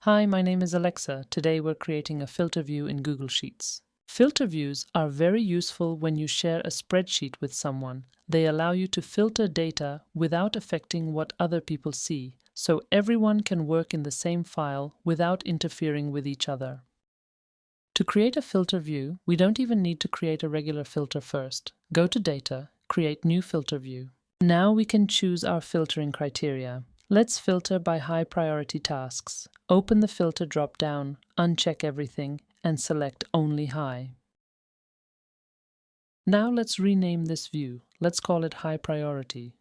Hi, my name is Alexa. Today we're creating a filter view in Google Sheets. Filter views are very useful when you share a spreadsheet with someone. They allow you to filter data without affecting what other people see, so everyone can work in the same file without interfering with each other. To create a filter view, we don't even need to create a regular filter first. Go to Data, Create New Filter View. Now we can choose our filtering criteria. Let's filter by high priority tasks. Open the filter drop-down, uncheck everything, and select Only High. Now let's rename this view. Let's call it High Priority.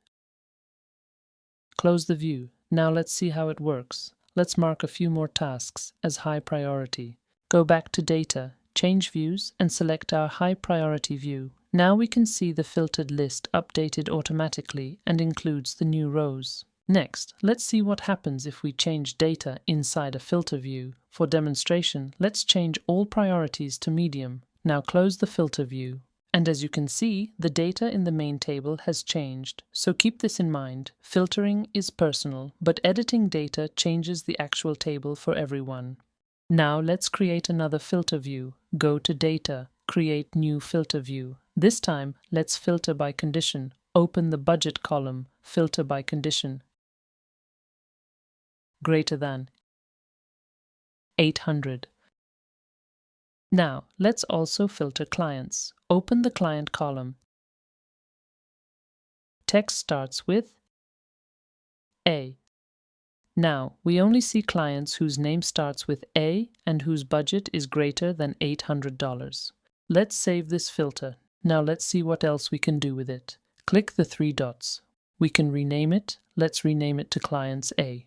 Close the view. Now let's see how it works. Let's mark a few more tasks as high priority. Go back to Data, change views, and select our high priority view. Now we can see the filtered list updated automatically and includes the new rows. Next, let's see what happens if we change data inside a filter view. For demonstration, let's change all priorities to medium. Now close the filter view. And as you can see, the data in the main table has changed. So keep this in mind. Filtering is personal, but editing data changes the actual table for everyone. Now let's create another filter view. Go to Data, Create New Filter View. This time, let's filter by condition. Open the Budget column, Filter by Condition. Greater than 800. Now, let's also filter clients. Open the Client column. Text starts with A. Now, we only see clients whose name starts with A and whose budget is greater than $800. Let's save this filter. Now let's see what else we can do with it. Click the three dots. We can rename it. Let's rename it to Clients A.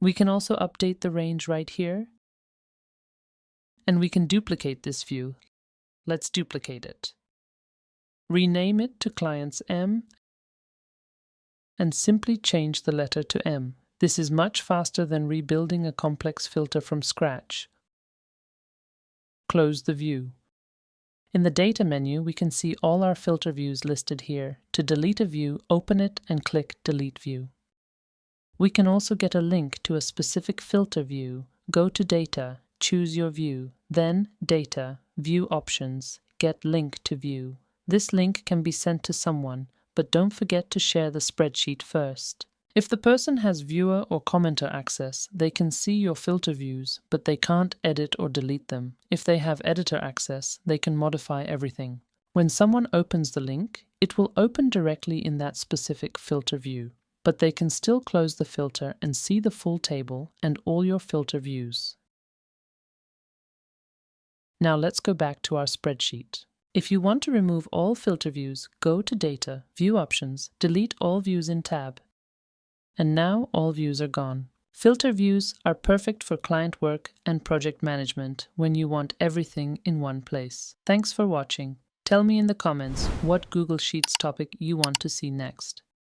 We can also update the range right here. And we can duplicate this view. Let's duplicate it. Rename it to Clients M and simply change the letter to M. This is much faster than rebuilding a complex filter from scratch. Close the view. In the Data menu, we can see all our filter views listed here. To delete a view, open it and click Delete View. We can also get a link to a specific filter view. Go to Data, choose your view, then Data, View Options, Get Link to View. This link can be sent to someone, but don't forget to share the spreadsheet first. If the person has viewer or commenter access, they can see your filter views, but they can't edit or delete them. If they have editor access, they can modify everything. When someone opens the link, it will open directly in that specific filter view, but they can still close the filter and see the full table and all your filter views. Now let's go back to our spreadsheet. If you want to remove all filter views, go to Data, View Options, delete all views in Tab. And now all views are gone. Filter views are perfect for client work and project management when you want everything in one place. Thanks for watching. Tell me in the comments what Google Sheets topic you want to see next.